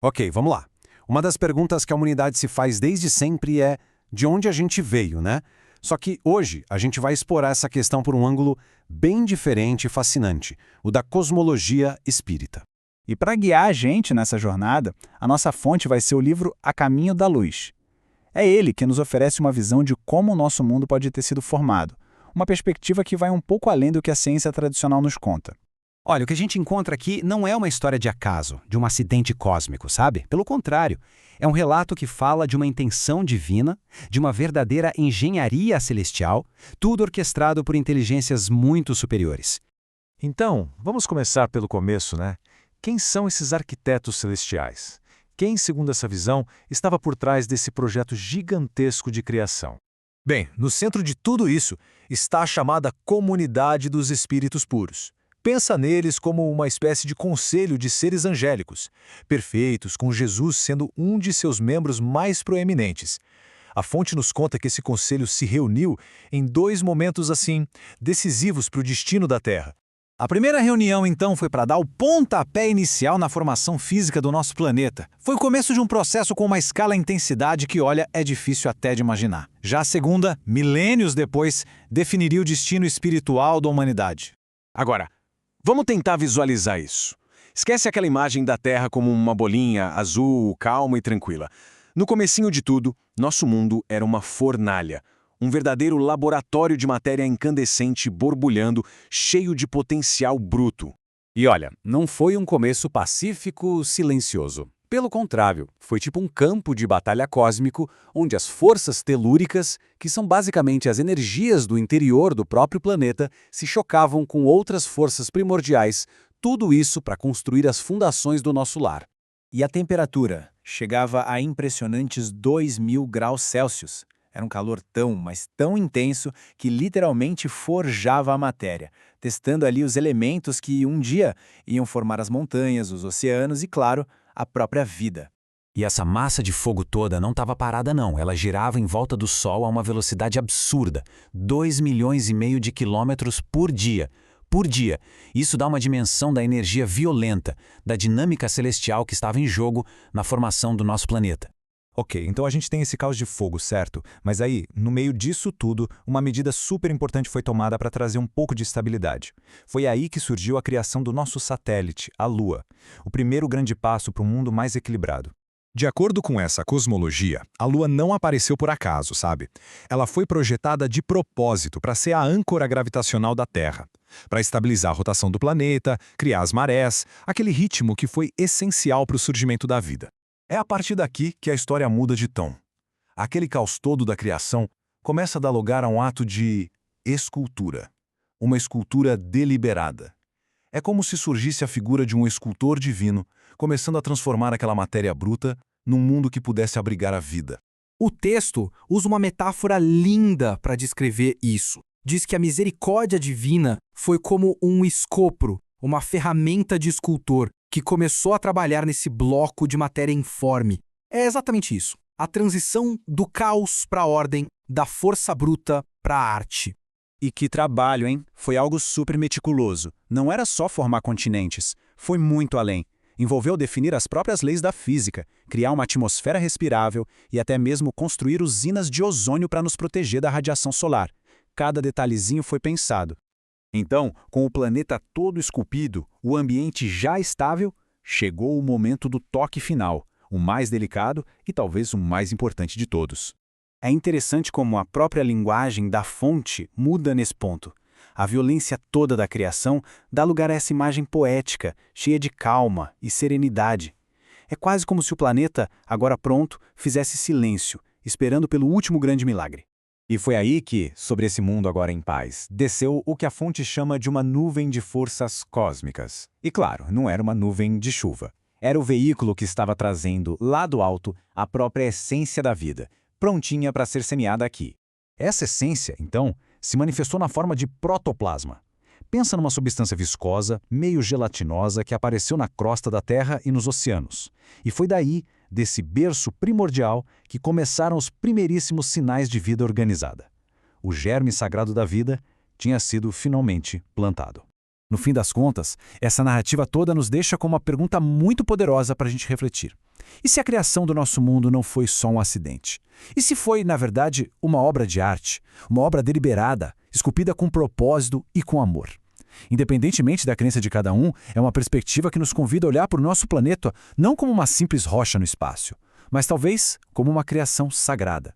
Ok, vamos lá. Uma das perguntas que a humanidade se faz desde sempre é de onde a gente veio, né? Só que hoje a gente vai explorar essa questão por um ângulo bem diferente e fascinante, o da cosmologia espírita. E para guiar a gente nessa jornada, a nossa fonte vai ser o livro A Caminho da Luz. É ele que nos oferece uma visão de como o nosso mundo pode ter sido formado, uma perspectiva que vai um pouco além do que a ciência tradicional nos conta. Olha, o que a gente encontra aqui não é uma história de acaso, de um acidente cósmico, sabe? Pelo contrário, é um relato que fala de uma intenção divina, de uma verdadeira engenharia celestial, tudo orquestrado por inteligências muito superiores. Então, vamos começar pelo começo, né? Quem são esses arquitetos celestiais? Quem, segundo essa visão, estava por trás desse projeto gigantesco de criação? Bem, no centro de tudo isso está a chamada Comunidade dos Espíritos Puros. Pensa neles como uma espécie de conselho de seres angélicos, perfeitos, com Jesus sendo um de seus membros mais proeminentes. A fonte nos conta que esse conselho se reuniu em dois momentos assim, decisivos para o destino da Terra. A primeira reunião, então, foi para dar o pontapé inicial na formação física do nosso planeta. Foi o começo de um processo com uma escala e intensidade que, olha, é difícil até de imaginar. Já a segunda, milênios depois, definiria o destino espiritual da humanidade. Agora, vamos tentar visualizar isso. Esquece aquela imagem da Terra como uma bolinha azul, calma e tranquila. No comecinho de tudo, nosso mundo era uma fornalha. Um verdadeiro laboratório de matéria incandescente borbulhando, cheio de potencial bruto. E olha, não foi um começo pacífico, silencioso. Pelo contrário, foi tipo um campo de batalha cósmico, onde as forças telúricas, que são basicamente as energias do interior do próprio planeta, se chocavam com outras forças primordiais, tudo isso para construir as fundações do nosso lar. E a temperatura chegava a impressionantes 2.000 graus Celsius. Era um calor mas tão intenso, que literalmente forjava a matéria, testando ali os elementos que um dia iam formar as montanhas, os oceanos e, claro, a própria vida. E essa massa de fogo toda não estava parada não, ela girava em volta do Sol a uma velocidade absurda, 2,5 milhões de quilômetros por dia. Por dia. Isso dá uma dimensão da energia violenta, da dinâmica celestial que estava em jogo na formação do nosso planeta. Ok, então a gente tem esse caos de fogo, certo? Mas aí, no meio disso tudo, uma medida super importante foi tomada para trazer um pouco de estabilidade. Foi aí que surgiu a criação do nosso satélite, a Lua. O primeiro grande passo para um mundo mais equilibrado. De acordo com essa cosmologia, a Lua não apareceu por acaso, sabe? Ela foi projetada de propósito para ser a âncora gravitacional da Terra, para estabilizar a rotação do planeta, criar as marés, aquele ritmo que foi essencial para o surgimento da vida. É a partir daqui que a história muda de tom. Aquele caos todo da criação começa a dar lugar a um ato de escultura. Uma escultura deliberada. É como se surgisse a figura de um escultor divino, começando a transformar aquela matéria bruta num mundo que pudesse abrigar a vida. O texto usa uma metáfora linda para descrever isso. Diz que a misericórdia divina foi como um escopro, uma ferramenta de escultor, que começou a trabalhar nesse bloco de matéria informe. É exatamente isso. A transição do caos para a ordem, da força bruta para a arte. E que trabalho, hein? Foi algo super meticuloso. Não era só formar continentes. Foi muito além. Envolveu definir as próprias leis da física, criar uma atmosfera respirável e até mesmo construir usinas de ozônio para nos proteger da radiação solar. Cada detalhezinho foi pensado. Então, com o planeta todo esculpido, o ambiente já estável, chegou o momento do toque final, o mais delicado e talvez o mais importante de todos. É interessante como a própria linguagem da fonte muda nesse ponto. A violência toda da criação dá lugar a essa imagem poética, cheia de calma e serenidade. É quase como se o planeta, agora pronto, fizesse silêncio, esperando pelo último grande milagre. E foi aí que, sobre esse mundo agora em paz, desceu o que a fonte chama de uma nuvem de forças cósmicas. E claro, não era uma nuvem de chuva. Era o veículo que estava trazendo, lá do alto, a própria essência da vida, prontinha para ser semeada aqui. Essa essência, então, se manifestou na forma de protoplasma. Pensa numa substância viscosa, meio gelatinosa, que apareceu na crosta da Terra e nos oceanos. E foi daí, desse berço primordial, que começaram os primeiríssimos sinais de vida organizada. O germe sagrado da vida tinha sido finalmente plantado. No fim das contas, essa narrativa toda nos deixa com uma pergunta muito poderosa para a gente refletir. E se a criação do nosso mundo não foi só um acidente? E se foi, na verdade, uma obra de arte, uma obra deliberada, esculpida com propósito e com amor? Independentemente da crença de cada um, é uma perspectiva que nos convida a olhar para o nosso planeta não como uma simples rocha no espaço, mas talvez como uma criação sagrada.